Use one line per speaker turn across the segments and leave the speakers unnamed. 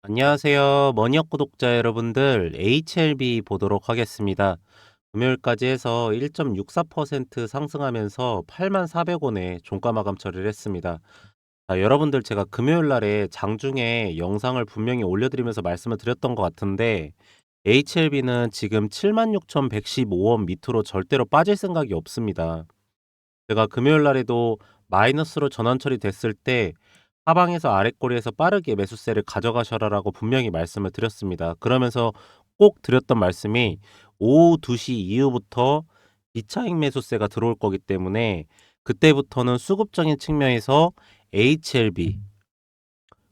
안녕하세요. 머니업 구독자 여러분들, HLB 보도록 하겠습니다. 금요일까지 해서 1.64% 상승하면서 84,400원에 종가 마감 처리를 했습니다. 여러분들 제가 금요일 날에 장중에 영상을 분명히 올려드리면서 말씀을 드렸던 것 같은데, HLB는 지금 76,115원 밑으로 절대로 빠질 생각이 없습니다. 제가 금요일 날에도 마이너스로 전환 처리됐을 때 하방에서 아랫꼬리에서 빠르게 매수세를 가져가셔라라고 분명히 말씀을 드렸습니다. 그러면서 꼭 드렸던 말씀이 오후 2시 이후부터 비차익 매수세가 들어올 거기 때문에 그때부터는 수급적인 측면에서 HLB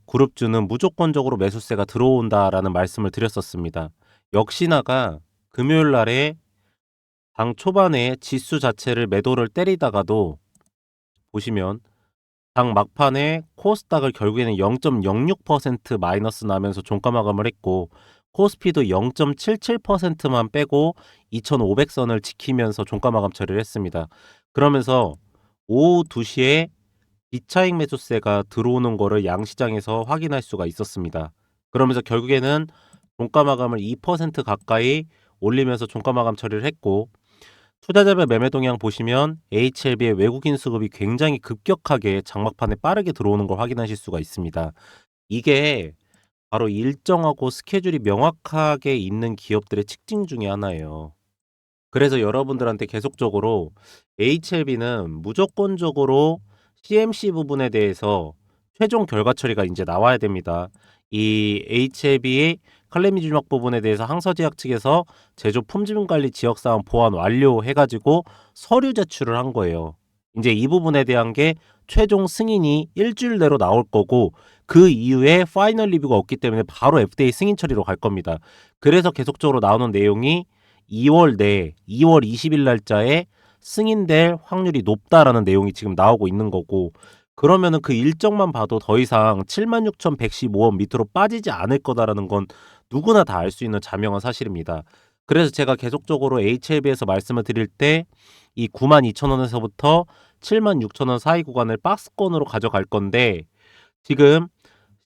그룹주는 무조건적으로 매수세가 들어온다라는 말씀을 드렸었습니다. 역시나가 금요일 날에 당 초반에 지수 자체를 매도를 때리다가도 보시면 당 막판에 코스닥을 결국에는 0.06% 마이너스 나면서 종가 마감을 했고, 코스피도 0.77%만 빼고 2,500선을 지키면서 종가 마감 처리를 했습니다. 그러면서 오후 2시에 비차익 매수세가 들어오는 거를 양시장에서 확인할 수가 있었습니다. 그러면서 결국에는 종가 마감을 2% 가까이 올리면서 종가 마감 처리를 했고, 투자자별 매매 동향 보시면 HLB의 외국인 수급이 굉장히 급격하게 장막판에 빠르게 들어오는 걸 확인하실 수가 있습니다. 이게 바로 일정하고 스케줄이 명확하게 있는 기업들의 특징 중에 하나예요. 그래서 여러분들한테 계속적으로 HLB는 무조건적으로 CMC 부분에 대해서 최종 결과 처리가 이제 나와야 됩니다. 이 HLB의 칼레미주막 부분에 대해서 항서제약 측에서 제조 품질 관리 지역 사항 보완 완료해가지고 서류 제출을 한 거예요. 이제 이 부분에 대한 게 최종 승인이 일주일 내로 나올 거고, 그 이후에 파이널 리뷰가 없기 때문에 바로 FDA 승인 처리로 갈 겁니다. 그래서 계속적으로 나오는 내용이 2월 내에 2월 20일 날짜에 승인될 확률이 높다라는 내용이 지금 나오고 있는 거고, 그러면은 그 일정만 봐도 더 이상 76,115원 밑으로 빠지지 않을 거다라는 건 누구나 다 알 수 있는 자명한 사실입니다. 그래서 제가 계속적으로 HLB에서 말씀을 드릴 때 이 92,000원에서부터 76,000원 사이 구간을 박스권으로 가져갈 건데, 지금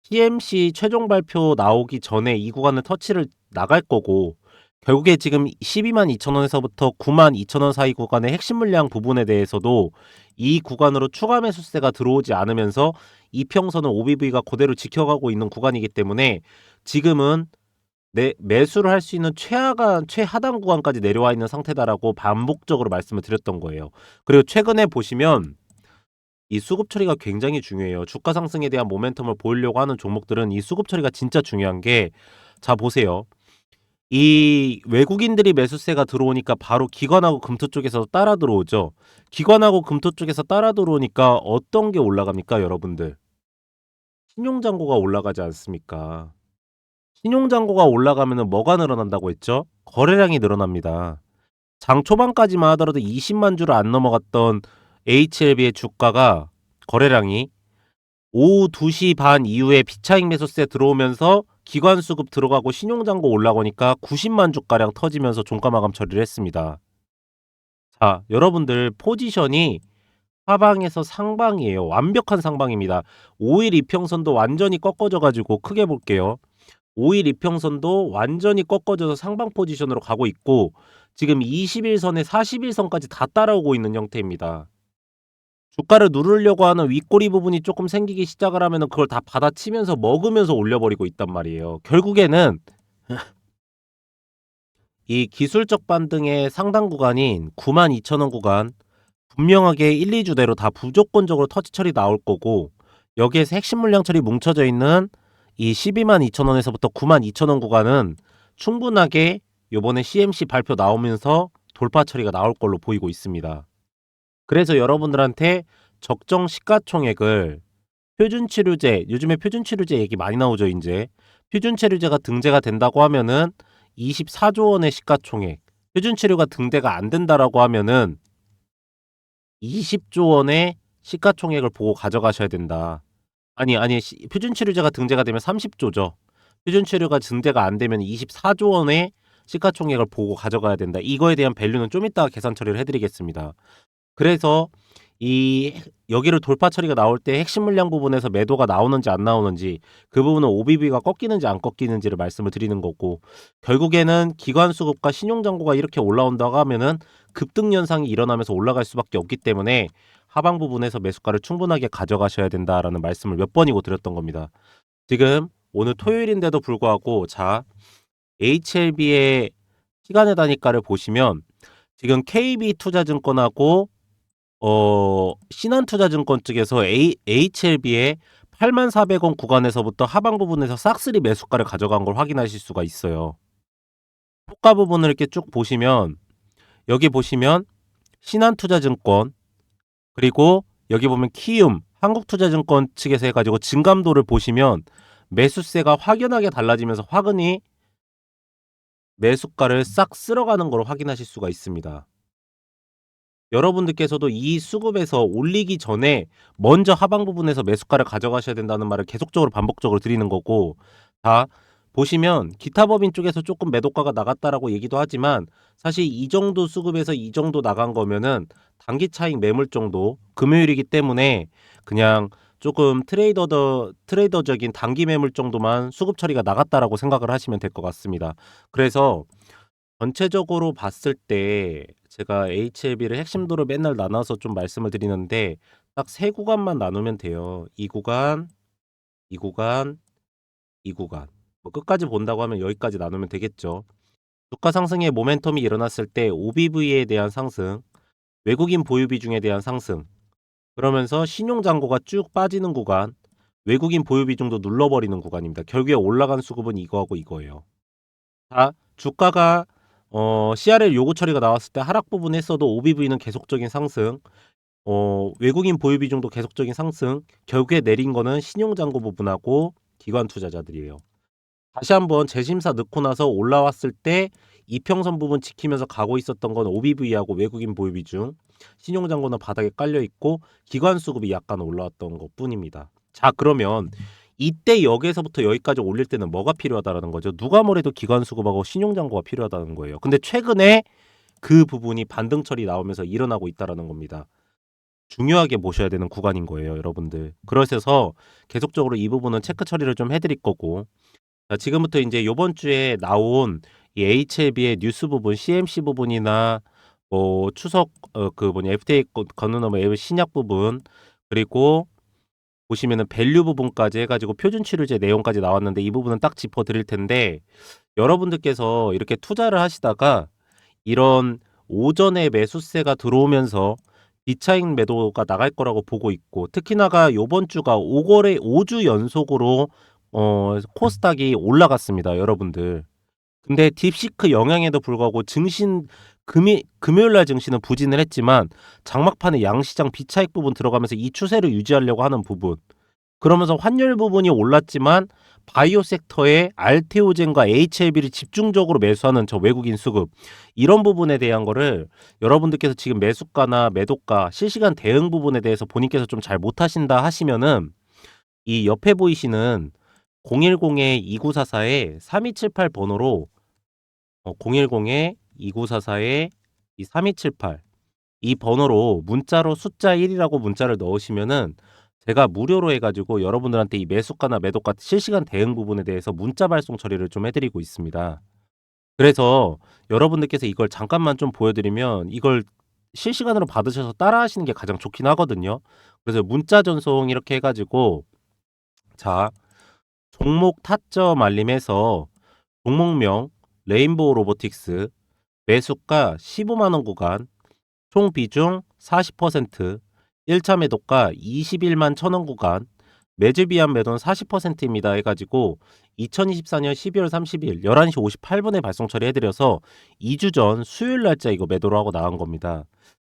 CMC 최종 발표 나오기 전에 이 구간을 터치를 나갈 거고, 결국에 지금 122,200원에서부터 92,000원 사이 구간의 핵심 물량 부분에 대해서도 이 구간으로 추가 매수세가 들어오지 않으면서 이평선은 OBV가 그대로 지켜가고 있는 구간이기 때문에 지금은 매수를 할 수 있는 최하단 구간까지 내려와 있는 상태다라고 반복적으로 말씀을 드렸던 거예요. 그리고 최근에 보시면 이 수급 처리가 굉장히 중요해요. 주가 상승에 대한 모멘텀을 보이려고 하는 종목들은 이 수급 처리가 진짜 중요한 게, 자 보세요. 이 외국인들이 매수세가 들어오니까 바로 기관하고 금토 쪽에서 따라 들어오죠. 기관하고 금토 쪽에서 따라 들어오니까 어떤 게 올라갑니까, 여러분들? 신용잔고가 올라가지 않습니까? 신용잔고가 올라가면 뭐가 늘어난다고 했죠? 거래량이 늘어납니다. 장 초반까지만 하더라도 20만 주를 안 넘어갔던 HLB의 주가가 거래량이 오후 2시 반 이후에 비차익 매수세 들어오면서 기관 수급 들어가고 신용잔고 올라가니까 90만 주가량 터지면서 종가 마감 처리를 했습니다. 자, 여러분들 포지션이 하방에서 상방이에요. 완벽한 상방입니다. 5일 이평선도 완전히 꺾어져 가지고 크게 볼게요. 5일 이평선도 완전히 꺾어져서 상방 포지션으로 가고 있고, 지금 21선에 41선까지 다 따라오고 있는 형태입니다. 주가를 누르려고 하는 윗꼬리 부분이 조금 생기기 시작을 하면은 그걸 다 받아치면서 먹으면서 올려버리고 있단 말이에요. 결국에는 이 기술적 반등의 상당 구간인 92,000원 구간, 분명하게 1, 2주대로 다 무조건적으로 터치 처리 나올 거고, 여기에서 핵심 물량 처리 뭉쳐져 있는 이 122,000원에서부터 92,000원 구간은 충분하게 요번에 CMC 발표 나오면서 돌파 처리가 나올 걸로 보이고 있습니다. 그래서 여러분들한테 적정 시가총액을, 표준치료제, 요즘에 표준치료제 얘기 많이 나오죠, 이제. 표준치료제가 등재가 된다고 하면은 24조 원의 시가총액, 표준치료가 등재가 안 된다라고 하면은 20조 원의 시가총액을 보고 가져가셔야 된다. 아니, 표준치료제가 등재가 되면 30조죠. 표준치료가 등재가 안 되면 24조 원의 시가총액을 보고 가져가야 된다. 이거에 대한 밸류는 좀 이따가 계산 처리를 해드리겠습니다. 그래서 이 여기를 돌파 처리가 나올 때 핵심 물량 부분에서 매도가 나오는지 안 나오는지, 그 부분은 OBV가 꺾이는지 안 꺾이는지를 말씀을 드리는 거고, 결국에는 기관 수급과 신용 잔고가 이렇게 올라온다고 하면은 급등 현상이 일어나면서 올라갈 수밖에 없기 때문에 하방 부분에서 매수가를 충분하게 가져가셔야 된다라는 말씀을 몇 번이고 드렸던 겁니다. 지금 오늘 토요일인데도 불구하고, 자, HLB의 시간의 단위가를 보시면 지금 KB투자증권하고 신한투자증권 측에서 HLB의 84,000원 구간에서부터 하방 부분에서 싹쓸이 매수가를 가져간 걸 확인하실 수가 있어요. 호가 부분을 이렇게 쭉 보시면, 여기 보시면 신한투자증권, 그리고 여기 보면 키움 한국투자증권 측에서 해가지고 증감도를 보시면 매수세가 확연하게 달라지면서 화근이 매수가를 싹 쓸어가는 걸 확인하실 수가 있습니다. 여러분들께서도 이 수급에서 올리기 전에 먼저 하방 부분에서 매수가를 가져가셔야 된다는 말을 계속적으로 반복적으로 드리는 거고, 자, 보시면 기타 법인 쪽에서 조금 매도가가 나갔다라고 얘기도 하지만, 사실 이 정도 수급에서 이 정도 나간 거면은 단기 차익 매물 정도, 금요일이기 때문에 그냥 조금 트레이더적인 단기 매물 정도만 수급 처리가 나갔다라고 생각을 하시면 될 것 같습니다. 그래서 전체적으로 봤을 때 제가 HLB를 핵심도를 맨날 나눠서 좀 말씀을 드리는데, 딱 세 구간만 나누면 돼요. 이 구간, 이 구간, 이 구간. 뭐 끝까지 본다고 하면 여기까지 나누면 되겠죠. 주가 상승의 모멘텀이 일어났을 때 OBV에 대한 상승, 외국인 보유 비중에 대한 상승, 그러면서 신용 잔고가 쭉 빠지는 구간, 외국인 보유 비중도 눌러버리는 구간입니다. 결국에 올라간 수급은 이거하고 이거예요. 자, 주가가 CRL 요구 처리가 나왔을 때 하락 부분에서도 OBV는 계속적인 상승, 외국인 보유 비중도 계속적인 상승, 결국에 내린 거는 신용잔고 부분하고 기관 투자자들이에요. 다시 한번 재심사 넣고 나서 올라왔을 때 이평선 부분 지키면서 가고 있었던 건 OBV하고 외국인 보유 비중, 신용잔고는 바닥에 깔려 있고 기관 수급이 약간 올라왔던 것 뿐입니다. 자, 그러면 이때 여기에서부터 여기까지 올릴 때는 뭐가 필요하다라는 거죠? 누가 뭐래도 기관 수급하고 신용잔고가 필요하다는 거예요. 근데 최근에 그 부분이 반등 처리 나오면서 일어나고 있다라는 겁니다. 중요하게 보셔야 되는 구간인 거예요, 여러분들. 그래서 계속적으로 이 부분은 체크 처리를 좀 해드릴 거고, 자, 지금부터 이제 요번 주에 나온 이 HLB의 뉴스 부분, CMC 부분이나 뭐 추석 그 뭐냐 FTA 건너넘어 앱 신약 부분, 그리고 보시면은 밸류 부분까지 해가지고 표준 치료제 내용까지 나왔는데, 이 부분은 딱 짚어 드릴 텐데, 여러분들께서 이렇게 투자를 하시다가 이런 오전에 매수세가 들어오면서 비차익 매도가 나갈 거라고 보고 있고, 특히나가 요번 주가 5거래 5주 연속으로 코스닥이 올라갔습니다, 여러분들. 근데 딥시크 영향에도 불구하고 금요일 날 증시는 부진을 했지만 장막판에 양시장 비차익 부분 들어가면서 이 추세를 유지하려고 하는 부분, 그러면서 환율 부분이 올랐지만 바이오 섹터의 알테오젠과 HLB를 집중적으로 매수하는 저 외국인 수급, 이런 부분에 대한 거를 여러분들께서 지금 매수가나 매도가 실시간 대응 부분에 대해서 본인께서 좀 잘 못하신다 하시면은, 이 옆에 보이시는 010-2944-3278 번호로 010-2944-3278 이 번호로 문자로 숫자 1이라고 문자를 넣으시면은 제가 무료로 해가지고 여러분들한테 이 매수가나 매도가 실시간 대응 부분에 대해서 문자 발송 처리를 좀 해드리고 있습니다. 그래서 여러분들께서 이걸 잠깐만 좀 보여드리면 이걸 실시간으로 받으셔서 따라 하시는 게 가장 좋긴 하거든요. 그래서 문자 전송 이렇게 해가지고, 자, 종목 타점 알림에서 종목명 레인보우 로보틱스, 매수가 15만원 구간, 총 비중 40%, 1차 매도가 21만 1,000원 구간, 매집위한 매도는 40%입니다 해가지고 2024년 12월 30일 11시 58분에 발송 처리해드려서 2주 전 수요일 날짜 이거 매도를 하고 나간 겁니다.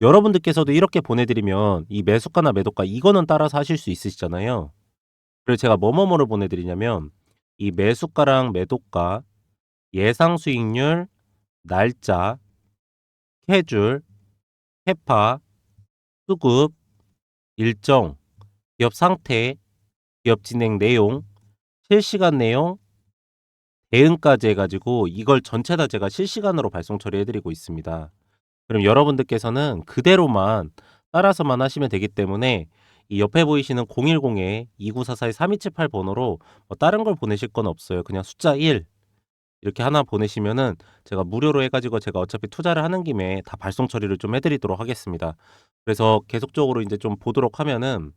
여러분들께서도 이렇게 보내드리면 이 매수가나 매도가 이거는 따라서 하실 수 있으시잖아요. 그래서 제가 뭐뭐뭐를 보내드리냐면, 이 매수가랑 매도가, 예상 수익률, 날짜, 스케줄, 캐파, 수급, 일정, 기업 상태, 기업 진행 내용, 실시간 내용, 대응까지 해가지고 이걸 전체 다 제가 실시간으로 발송 처리해드리고 있습니다. 그럼 여러분들께서는 그대로만 따라서만 하시면 되기 때문에 이 옆에 보이시는 010-2944-3278 번호로 뭐 다른 걸 보내실 건 없어요. 그냥 숫자 1 이렇게 하나 보내시면은 제가 무료로 해 가지고 제가 어차피 투자를 하는 김에 다 발송 처리를 좀 해 드리도록 하겠습니다. 그래서 계속적으로 인제 좀 보도록 하면은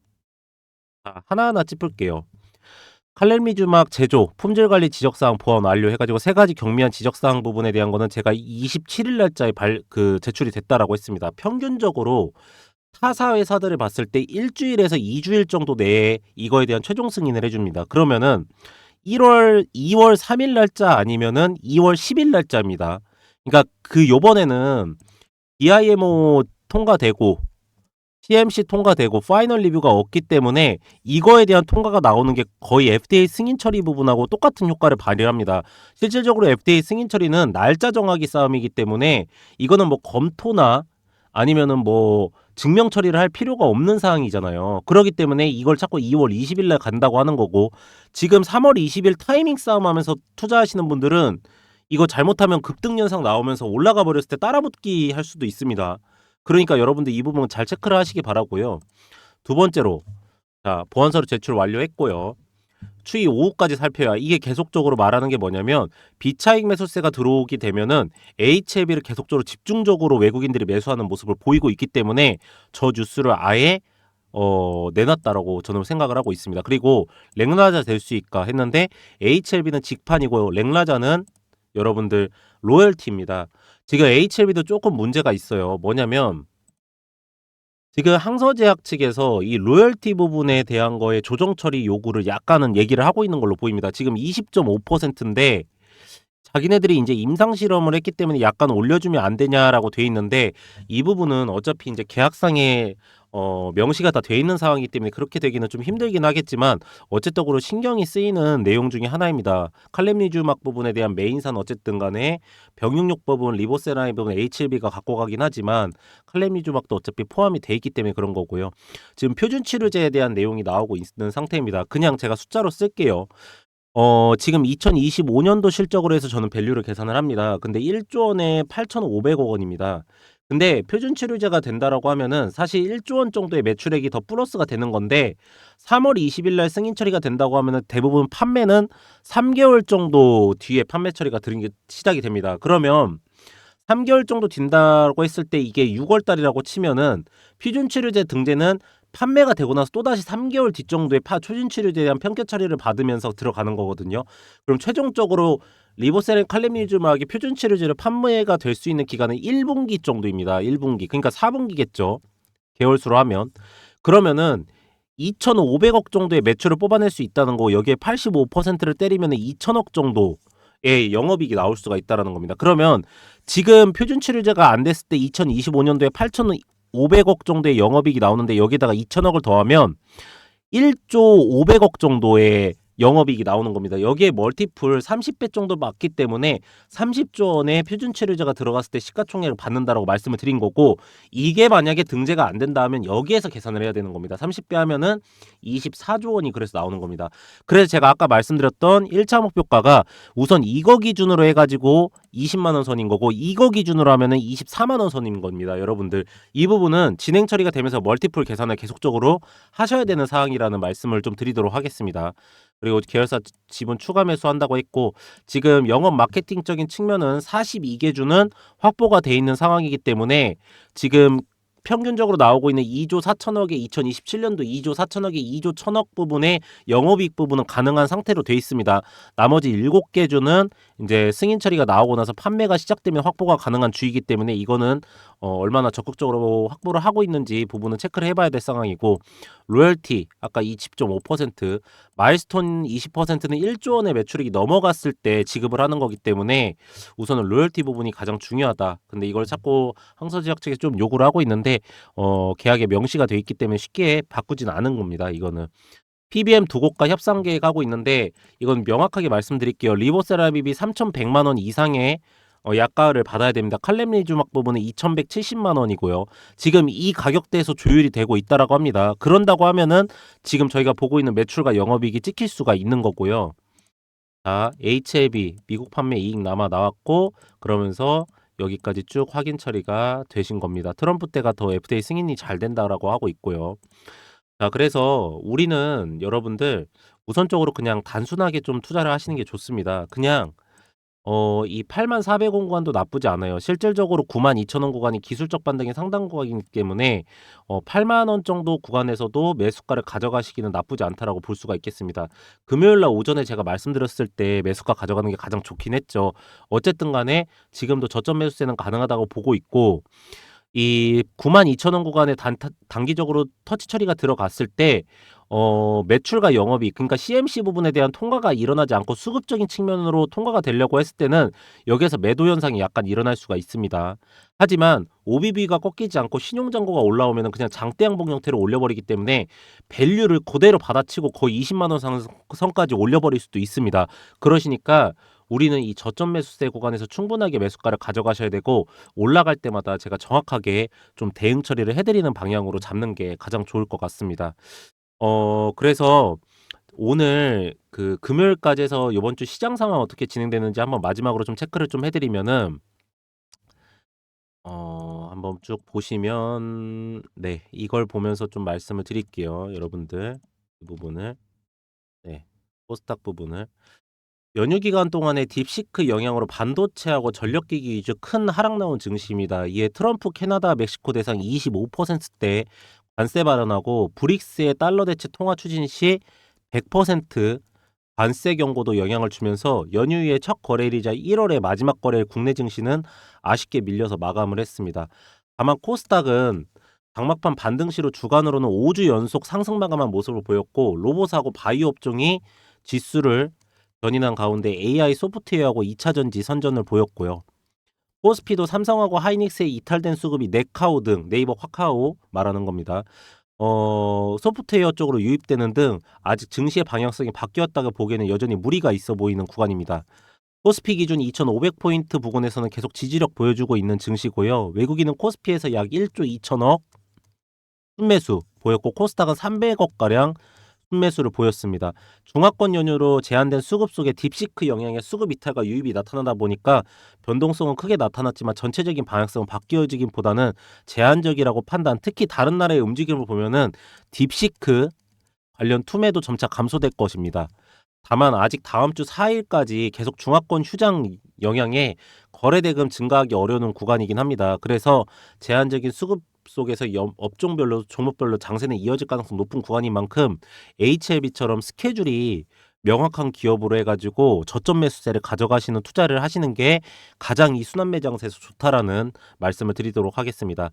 하나하나 짚을게요. 칼렌미주막 제조, 품질 관리 지적 사항 보완 완료 해 가지고 3 가지 경미한 지적 사항 부분에 대한 거는 제가 27일 날짜에 제출이 됐다라고 했습니다. 평균적으로 타사 회사들을 봤을 때 1 주일에서 2 주일 정도 내에 이거에 대한 최종 승인을 해 줍니다. 그러면은 2월 3일 날짜 아니면은 2월 10일 날짜입니다. 그러니까 요번에는 BIMO 통과되고 CMC 통과되고 파이널 리뷰가 없기 때문에 이거에 대한 통과가 나오는 게 거의 FDA 승인 처리 부분하고 똑같은 효과를 발휘합니다. 실질적으로 FDA 승인 처리는 날짜 정하기 싸움이기 때문에 이거는 뭐 검토나 아니면은 뭐 증명 처리를 할 필요가 없는 사항이잖아요. 그렇기 때문에 이걸 자꾸 2월 20일 날 간다고 하는 거고, 지금 3월 20일 타이밍 싸움하면서 투자하시는 분들은 이거 잘못하면 급등 현상 나오면서 올라가 버렸을 때 따라붙기 할 수도 있습니다. 그러니까 여러분들 이 부분 잘 체크를 하시기 바라고요. 두 번째로, 자, 보완서류 제출 완료했고요. 추이 오후까지 살펴야, 이게 계속적으로 말하는 게 뭐냐면 비차익 매수세가 들어오게 되면은 HLB를 계속적으로 집중적으로 외국인들이 매수하는 모습을 보이고 있기 때문에 저 뉴스를 아예 내놨다라고 저는 생각을 하고 있습니다. 그리고 랭라자 될 수 있까 했는데 HLB는 직판이고 랭라자는 여러분들 로열티입니다. 지금 HLB도 조금 문제가 있어요. 뭐냐면 지금 항서제약 측에서 이 로열티 부분에 대한 거에 조정 처리 요구를 약간은 얘기를 하고 있는 걸로 보입니다. 지금 20.5%인데 자기네들이 인제 임상 실험을 했기 때문에 약간 올려주면 안 되냐라고 돼 있는데, 이 부분은 어차피 인제 계약상에 명시가 다 돼 있는 상황이기 때문에 그렇게 되기는 좀 힘들긴 하겠지만 어쨌든으로 신경이 쓰이는 내용 중에 하나입니다. 칼렘니주막 부분에 대한 메인사는 어쨌든 간에 병육력 부분, 리보세라인 부분 HLB가 갖고 가긴 하지만 칼렘니주막도 어차피 포함이 돼 있기 때문에 그런 거고요. 지금 표준 치료제에 대한 내용이 나오고 있는 상태입니다. 그냥 제가 숫자로 쓸게요. 지금 2025년도 실적으로 해서 저는 밸류를 계산을 합니다. 근데 1조 원에 8,500억 원입니다. 근데 표준 치료제가 된다라고 하면은 사실 1조 원 정도의 매출액이 더 플러스가 되는 건데, 3월 20일 날 승인 처리가 된다고 하면은 대부분 판매는 3개월 정도 뒤에 판매 처리가 시작이 됩니다. 그러면 3개월 정도 뛴다고 했을 때 이게 6월 달이라고 치면은 표준 치료제 등재는 판매가 되고 나서 또다시 3개월 뒤 정도에 표준 치료제에 대한 평가 처리를 받으면서 들어가는 거거든요. 그럼 최종적으로 리보세린 칼림니주막이 표준 치료제로 판매가 될 수 있는 기간은 1분기 정도입니다. 1분기. 그러니까 4분기겠죠. 개월수로 하면. 그러면은 2,500억 정도의 매출을 뽑아낼 수 있다는 거, 여기에 85%를 때리면 2,000억 정도의 영업이익이 나올 수가 있다는 겁니다. 그러면 지금 표준 치료제가 안 됐을 때 2025년도에 8,500억 정도의 영업이익이 나오는데 여기다가 2,000억을 더하면 1조 500억 정도의 영업이익이 나오는 겁니다. 여기에 멀티플 30배 정도 맞기 때문에 30조 원의 표준 치료제가 들어갔을 때 시가총액을 받는다라고 말씀을 드린 거고, 이게 만약에 등재가 안 된다 하면 여기에서 계산을 해야 되는 겁니다. 30배 하면은 24조 원이 그래서 나오는 겁니다. 그래서 제가 아까 말씀드렸던 1차 목표가가 우선 이거 기준으로 해가지고 20만 원 선인 거고, 이거 기준으로 하면은 24만 원 선인 겁니다. 여러분들 이 부분은 진행 처리가 되면서 멀티플 계산을 계속적으로 하셔야 되는 사항이라는 말씀을 좀 드리도록 하겠습니다. 그리고 계열사 지분 추가 매수한다고 했고, 지금 영업 마케팅적인 측면은 42개주는 확보가 돼 있는 상황이기 때문에 지금 평균적으로 나오고 있는 2조 4천억의 2027년도 2조 4천억의 2조 1천억 부분의 영업이익 부분은 가능한 상태로 돼 있습니다. 나머지 7개 주는 이제 승인 처리가 나오고 나서 판매가 시작되면 확보가 가능한 주이기 때문에 이거는 얼마나 적극적으로 확보를 하고 있는지 부분은 체크를 해봐야 될 상황이고, 로열티 아까 20.5%, 마일스톤 20%는 1조 원의 매출액이 넘어갔을 때 지급을 하는 거기 때문에 우선은 로열티 부분이 가장 중요하다. 근데 이걸 자꾸 항서제약 측에서 좀 요구를 하고 있는데 계약에 명시가 돼 있기 때문에 쉽게 바꾸진 않은 겁니다. 이거는 PBM 두 곳과 협상 계획하고 있는데, 이건 명확하게 말씀드릴게요. 리보세라비비 3,100만 원 이상의 약가를 받아야 됩니다. 칼렘니주막 부분은 2,170만 원이고요. 지금 이 가격대에서 조율이 되고 있다라고 합니다. 그런다고 하면은 지금 저희가 보고 있는 매출과 영업이익이 찍힐 수가 있는 거고요. 자, HLB 미국 판매 이익 남아 나왔고, 그러면서 여기까지 쭉 확인 처리가 되신 겁니다. 트럼프 때가 더 FDA 승인이 잘 된다라고 하고 있고요. 자, 그래서 우리는 여러분들 우선적으로 그냥 단순하게 좀 투자를 하시는 게 좋습니다. 그냥 이 84,000원 구간도 나쁘지 않아요. 실질적으로 92,000원 구간이 기술적 반등의 상당 구간이기 때문에 80,000원 정도 구간에서도 매수가를 가져가시기는 나쁘지 않다라고 볼 수가 있겠습니다. 금요일 날 오전에 제가 말씀드렸을 때 매수가 가져가는 게 가장 좋긴 했죠. 어쨌든 간에 지금도 저점 매수세는 가능하다고 보고 있고, 이 92,000원 구간에 단기적으로 터치 처리가 들어갔을 때 매출과 영업이익, 그러니까 CMC 부분에 대한 통과가 일어나지 않고 수급적인 측면으로 통과가 되려고 했을 때는 여기에서 매도 현상이 약간 일어날 수가 있습니다. 하지만 OBB가 꺾이지 않고 신용잔고가 올라오면 그냥 장대 양봉 형태로 올려버리기 때문에 밸류를 그대로 받아치고 거의 20만 원 선까지 올려버릴 수도 있습니다. 그러시니까 우리는 이 저점 매수세 구간에서 충분하게 매수가를 가져가셔야 되고, 올라갈 때마다 제가 정확하게 좀 대응 처리를 해드리는 방향으로 잡는 게 가장 좋을 것 같습니다. 그래서 오늘 그 금요일까지 해서 이번 주 시장 상황 어떻게 진행되는지 한번 마지막으로 좀 체크를 좀 해드리면은, 한번 쭉 보시면, 네, 이걸 보면서 좀 말씀을 드릴게요. 여러분들, 이 부분을, 네, 코스닥 부분을. 연휴 기간 동안에 딥시크 영향으로 반도체하고 전력기기 위주 큰 하락 나온 증시입니다. 이에 트럼프 캐나다 멕시코 대상 25%대 관세 발언하고 브릭스의 달러 대체 통화 추진 시 100% 관세 경고도 영향을 주면서 연휴의 첫 거래일이자 1월의 마지막 거래일 국내 증시는 아쉽게 밀려서 마감을 했습니다. 다만 코스닥은 장막판 반등 시로 주간으로는 5주 연속 상승 마감한 모습을 보였고, 로봇하고 바이오 업종이 지수를 견인한 가운데 AI 소프트웨어하고 2차 전지 선전을 보였고요. 코스피도 삼성하고 하이닉스의 이탈된 수급이 네카오 등, 네이버 카카오 말하는 겁니다. 소프트웨어 쪽으로 유입되는 등 아직 증시의 방향성이 바뀌었다고 보기에는 여전히 무리가 있어 보이는 구간입니다. 코스피 기준 2,500포인트 부근에서는 계속 지지력 보여주고 있는 증시고요. 외국인은 코스피에서 약 1조 2천억 순매수 보였고, 코스닥은 300억가량 순매수를 보였습니다. 중화권 연휴로 제한된 수급 속에 딥시크 영향의 수급 이탈과 유입이 나타나다 보니까 변동성은 크게 나타났지만 전체적인 방향성은 바뀌어지긴 보다는 제한적이라고 판단. 특히 다른 나라의 움직임을 보면은 딥시크 관련 투매도 점차 감소될 것입니다. 다만 아직 다음 주 4일까지 계속 중화권 휴장 영향에 거래 대금 증가하기 어려운 구간이긴 합니다. 그래서 제한적인 수급 속에서 업종별로 종목별로 장세는 이어질 가능성 높은 구간인 만큼 HLB처럼 스케줄이 명확한 기업으로 해가지고 저점 매수세를 가져가시는 투자를 하시는 게 가장 이 순환 매장세에서 좋다라는 말씀을 드리도록 하겠습니다.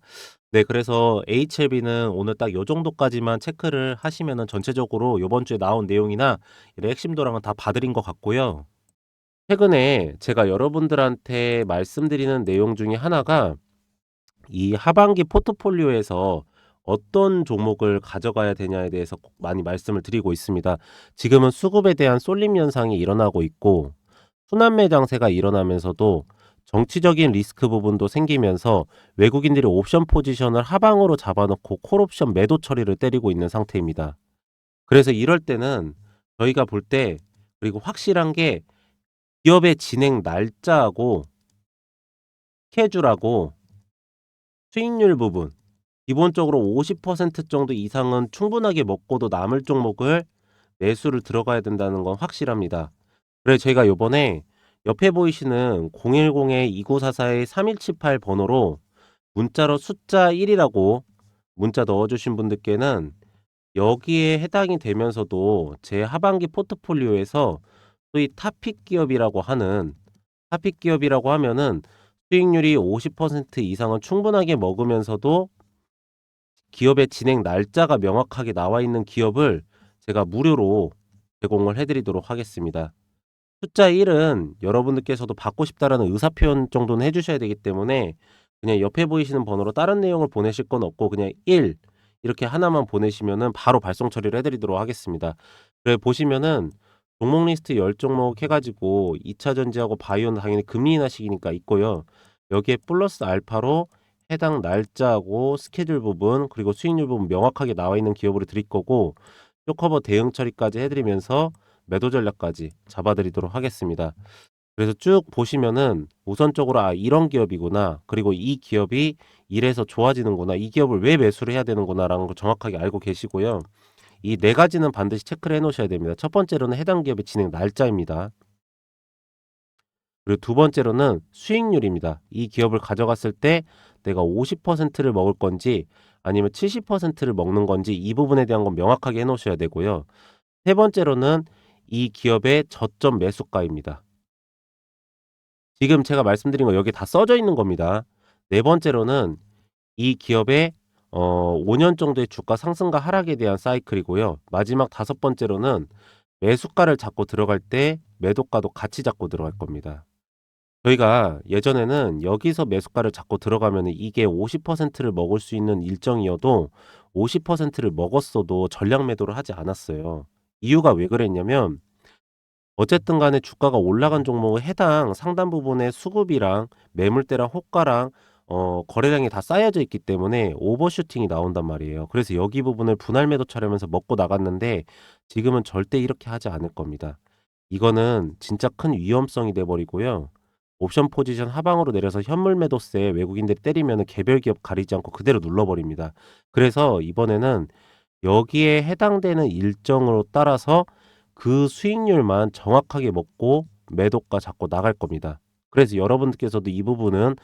네, 그래서 HLB는 오늘 딱 요 정도까지만 체크를 하시면은 전체적으로 요번 주에 나온 내용이나 이런 핵심 도랑은 다 봐드린 것 같고요. 최근에 제가 여러분들한테 말씀드리는 내용 중에 하나가 이 하반기 포트폴리오에서 어떤 종목을 가져가야 되냐에 대해서 꼭 많이 말씀을 드리고 있습니다. 지금은 수급에 대한 쏠림 현상이 일어나고 있고, 순환매 장세가 일어나면서도 정치적인 리스크 부분도 생기면서 외국인들이 옵션 포지션을 하방으로 잡아놓고 콜옵션 매도 처리를 때리고 있는 상태입니다. 그래서 이럴 때는 저희가 볼 때, 그리고 확실한 게 기업의 진행 날짜하고 스케줄하고 수익률 부분, 기본적으로 50% 정도 이상은 충분하게 먹고도 남을 종목을 매수를 들어가야 된다는 건 확실합니다. 그래서 제가 요번에 옆에 보이시는 010-2944-3178 번호로 문자로 숫자 1이라고 문자 넣어주신 분들께는 여기에 해당이 되면서도 제 하반기 포트폴리오에서 소위 탑픽 기업이라고 하면은 수익률이 50% 이상은 충분하게 먹으면서도 기업의 진행 날짜가 명확하게 나와 있는 기업을 제가 무료로 제공을 해드리도록 하겠습니다. 숫자 1은 여러분들께서도 받고 싶다라는 의사표현 정도는 해주셔야 되기 때문에 그냥 옆에 보이시는 번호로 다른 내용을 보내실 건 없고 그냥 1 이렇게 하나만 보내시면은 바로 발송 처리를 해드리도록 하겠습니다. 그래 보시면은 종목 리스트 10종목 해가지고 2차 전지하고 바이오는 당연히 금리 인하 시기니까 있고요. 여기에 플러스 알파로 해당 날짜하고 스케줄 부분 그리고 수익률 부분 명확하게 나와 있는 기업으로 드릴 거고, 쇼커버 대응 처리까지 해드리면서 매도 전략까지 잡아드리도록 하겠습니다. 그래서 쭉 보시면은 우선적으로 '아 이런 기업이구나. 그리고 이 기업이 이래서 좋아지는구나. 이 기업을 왜 매수를 해야 되는구나.'라는 걸 정확하게 알고 계시고요. 이 네 가지는 반드시 체크를 해 놓으셔야 됩니다. 첫 번째로는 해당 기업의 진행 날짜입니다. 그리고 두 번째로는 수익률입니다. 이 기업을 가져갔을 때 내가 50%를 먹을 건지 아니면 70%를 먹는 건지 이 부분에 대한 건 명확하게 해 놓으셔야 되고요. 세 번째로는 이 기업의 저점 매수가입니다. 지금 제가 말씀드린 거 여기에 다 써져 있는 겁니다. 네 번째로는 이 기업의 5년 정도의 주가 상승과 하락에 대한 사이클이고요. 마지막 다섯 번째로는 매수가를 잡고 들어갈 때 매도가도 같이 잡고 들어갈 겁니다. 저희가 예전에는 여기서 매수가를 잡고 들어가면은 이게 50%를 먹을 수 있는 일정이어도 50%를 먹었어도 전량 매도를 하지 않았어요. 이유가 왜 그랬냐면 어쨌든 간에 주가가 올라간 종목은 해당 상단 부분의 수급이랑 매물대랑 호가랑 거래량이 다 쌓여져 있기 때문에 오버슈팅이 나온단 말이에요. 그래서 여기 부분을 분할 매도 처리하면서 먹고 나갔는데 지금은 절대 이렇게 하지 않을 겁니다. 이거는 진짜 큰 위험성이 돼 버리고요. 옵션 포지션 하방으로 내려서 현물 매도세 외국인들이 때리면은 개별 기업 가리지 않고 그대로 눌러 버립니다. 그래서 이번에는 여기에 해당되는 일정으로 따라서 그 수익률만 정확하게 먹고 매도가 잡고 나갈 겁니다. 그래서 여러분들께서도 이 부분은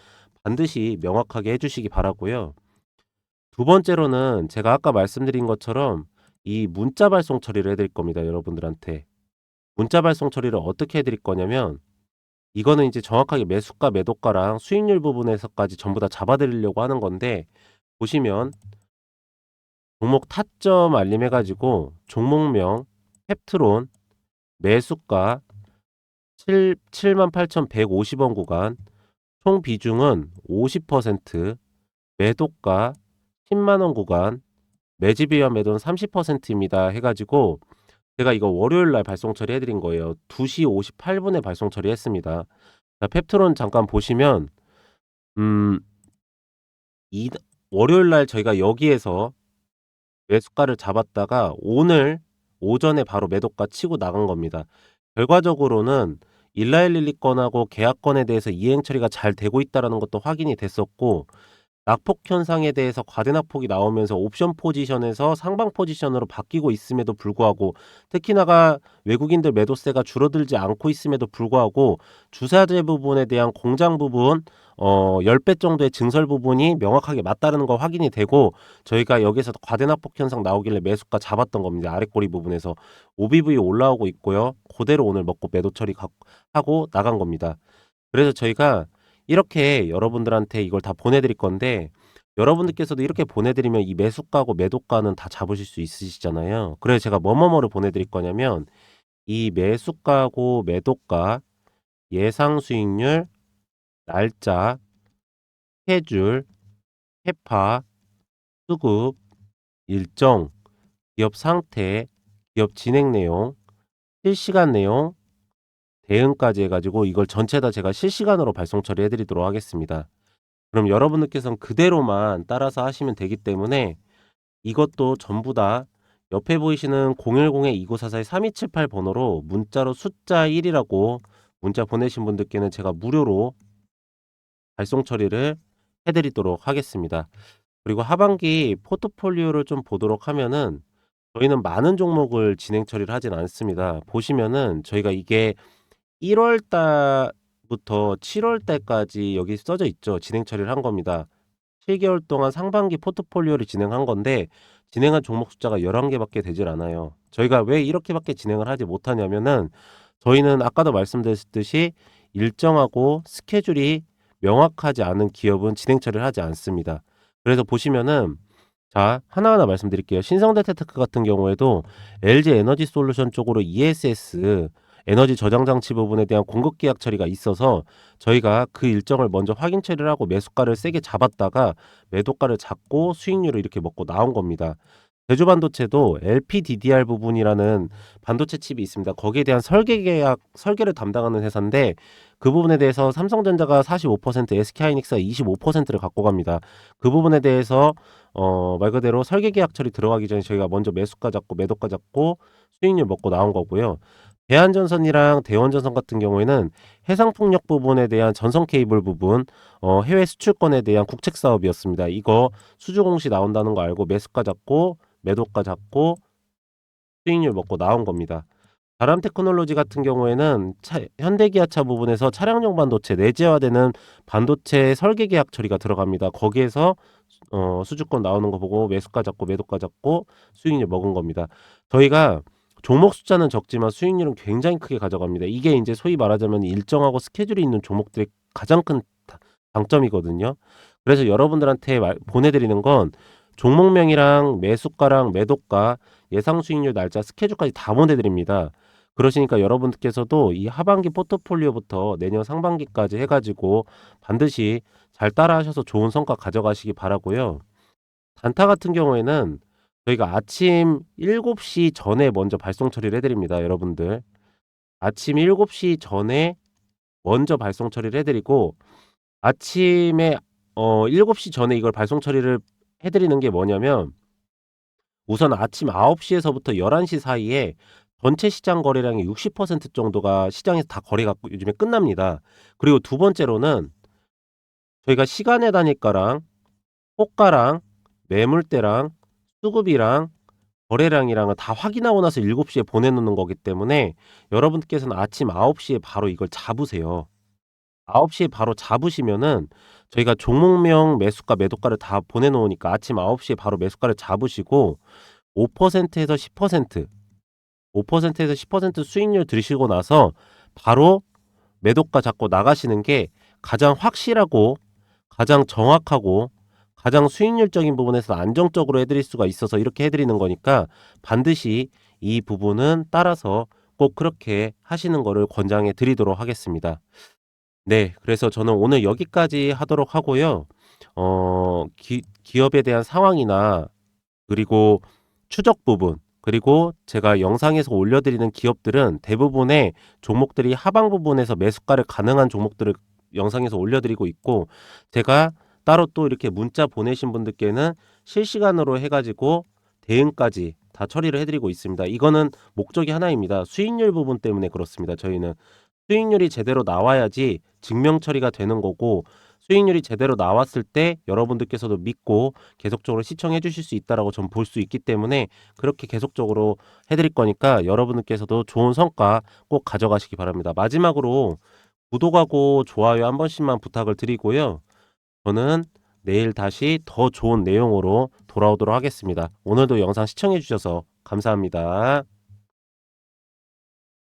반드시 명확하게 해 주시기 바라고요. 두 번째로는 제가 아까 말씀드린 것처럼 이 문자 발송 처리를 해 드릴 겁니다, 여러분들한테. 문자 발송 처리를 어떻게 해 드릴 거냐면 이거는 이제 정확하게 매수가, 매도가랑 수익률 부분에서까지 전부 다 잡아 드리려고 하는 건데 보시면 종목 타점 알림 해 가지고 종목명, 펩트론, 매수가 78,150원 구간, 총 비중은 50%, 매도가 10만 원 구간, 매집이와 매도는 30%입니다 해 가지고 제가 이거 월요일 날 발송 처리해 드린 거예요. 2시 58 분에 발송 처리했습니다. 자, 펩트론 잠깐 보시면 음 이 월요일 날 저희가 여기에서 매수가를 잡았다가 오늘 오전에 바로 매도가 치고 나간 겁니다. 결과적으로는 일라일릴리 건하고 계약건에 대해서 이행 처리가 잘 되고 있다라는 것도 확인이 됐었고 낙폭 현상에 대해서 과대 낙폭이 나오면서 옵션 포지션에서 상방 포지션으로 바뀌고 있음에도 불구하고 특히나가 외국인들 매도세가 줄어들지 않고 있음에도 불구하고 주사재 부분에 대한 공장 부분 10배 정도의 증설 부분이 명확하게 맞다는 거 확인이 되고 저희가 여기서 과대 낙폭 현상 나오길래 매수가 잡았던 겁니다. 아래 꼬리 부분에서 OBV 올라오고 있고요. 그대로 오늘 먹고 매도 처리 하고 나간 겁니다. 그래서 저희가 이렇게 여러분들한테 이걸 다 보내드릴 건데 여러분들께서도 이렇게 보내드리면 이 매수가고 매도가는 다 잡으실 수 있으시잖아요. 그래서 제가 뭐뭐뭐를 보내드릴 거냐면 이 매수가고 매도가, 예상 수익률, 날짜, 스케줄, 캐파, 수급, 일정, 기업 상태, 기업 진행 내용, 실시간 내용, 대응까지 해가지고 이걸 전체 다 제가 실시간으로 발송 처리해 드리도록 하겠습니다. 그럼 여러분들께서는 그대로만 따라서 하시면 되기 때문에 이것도 전부 다 옆에 보이시는 010-2944-3278 번호로 문자로 숫자 1이라고 문자 보내신 분들께는 제가 무료로 발송 처리를 해 드리도록 하겠습니다. 그리고 하반기 포트폴리오를 좀 보도록 하면은 저희는 많은 종목을 진행 처리를 하진 않습니다. 보시면은 저희가 이게 1월 달부터 7월 달까지 여기 써져 있죠. 진행 처리를 한 겁니다. 7 개월 동안 상반기 포트폴리오를 진행한 건데 진행한 종목 숫자가 11 개밖에 되질 않아요. 저희가 왜 이렇게밖에 진행을 하지 못하냐면은 저희는 아까도 말씀드렸듯이 일정하고 스케줄이 명확하지 않은 기업은 진행 처리를 하지 않습니다. 그래서 보시면은 자, 하나하나 말씀드릴게요. 신성대테크 같은 경우에도 LG 에너지 솔루션 쪽으로 ESS 에너지 저장 장치 부분에 대한 공급 계약 처리가 있어서 저희가 그 일정을 먼저 확인 처리를 하고 매수가를 세게 잡았다가 매도가를 잡고 수익률을 이렇게 먹고 나온 겁니다. 제주반도체도 LPDDR 부분이라는 반도체 칩이 있습니다. 거기에 대한 설계를 담당하는 회사인데 그 부분에 대해서 삼성전자가 45%, SK하이닉스가 25%를 갖고 갑니다. 그 부분에 대해서 말 그대로 설계 계약 처리 들어가기 전에 저희가 먼저 매수가 잡고 매도가 잡고 수익률 먹고 나온 거고요. 대한전선이랑 대원전선 같은 경우에는 해상풍력 부분에 대한 전선 케이블 부분, 해외 수출권에 대한 국책 사업이었습니다. 이거 수주 공시 나온다는 거 알고 매수가 잡고 매도가 잡고 수익률 먹고 나온 겁니다. 다람 테크놀로지 같은 경우에는 현대기아차 부분에서 차량용 반도체 내재화되는 반도체 설계 계약 처리가 들어갑니다. 거기에서 수주권 나오는 거 보고 매수가 잡고 매도가 잡고 수익률 먹은 겁니다. 저희가 종목 숫자는 적지만 수익률은 굉장히 크게 가져갑니다. 이게 이제 소위 말하자면 일정하고 스케줄이 있는 종목들의 가장 큰 장점이거든요. 그래서 여러분들한테 보내드리는 건 종목명이랑 매수가랑 매도가 예상 수익률 날짜 스케줄까지 다 보내드립니다. 그러시니까 여러분께서도 이 하반기 포트폴리오부터 내년 상반기까지 해가지고 반드시 잘 따라하셔서 좋은 성과 가져가시기 바라고요. 단타 같은 경우에는 저희가 아침 7시 전에 먼저 발송 처리를 해드립니다. 여러분들 아침 7시 전에 먼저 발송 처리를 해드리고 아침에 7시 전에 이걸 발송 처리를 해드리는 게 뭐냐면 우선 아침 9시에서부터 11시 사이에 전체 시장 거래량의 60% 정도가 시장에서 다 거래가 요즘에 끝납니다. 그리고 두 번째로는 저희가 시간의 단위가랑 호가랑 매물대랑 수급이랑 거래량이랑은 다 확인하고 나서 7시에 보내놓는 거기 때문에 여러분께서는 아침 9시에 바로 이걸 잡으세요. 9시에 바로 잡으시면은 저희가 종목명 매수가 매도가를 다 보내놓으니까 아침 9시에 바로 매수가를 잡으시고 5%에서 10% 5%에서 10% 수익률 들으시고 나서 바로 매도가 잡고 나가시는 게 가장 확실하고 가장 정확하고 가장 수익률적인 부분에서 안정적으로 해드릴 수가 있어서 이렇게 해드리는 거니까 반드시 이 부분은 따라서 꼭 그렇게 하시는 거를 권장해 드리도록 하겠습니다. 네, 그래서 저는 오늘 여기까지 하도록 하고요. 기업에 대한 상황이나 그리고 추적 부분, 그리고 제가 영상에서 올려드리는 기업들은 대부분의 종목들이 하방 부분에서 매수가를 가능한 종목들을 영상에서 올려드리고 있고, 제가 따로 또 이렇게 문자 보내신 분들께는 실시간으로 해가지고 대응까지 다 처리를 해드리고 있습니다. 이거는 목적이 하나입니다. 수익률 부분 때문에 그렇습니다. 저희는 수익률이 제대로 나와야지 증명 처리가 되는 거고, 수익률이 제대로 나왔을 때 여러분들께서도 믿고 계속적으로 시청해 주실 수 있다라고 전 볼 수 있기 때문에 그렇게 계속적으로 해드릴 거니까 여러분들께서도 좋은 성과 꼭 가져가시기 바랍니다. 마지막으로 구독하고 좋아요 한 번씩만 부탁을 드리고요. 저는 내일 다시 더 좋은 내용으로 돌아오도록 하겠습니다. 오늘도 영상 시청해 주셔서 감사합니다.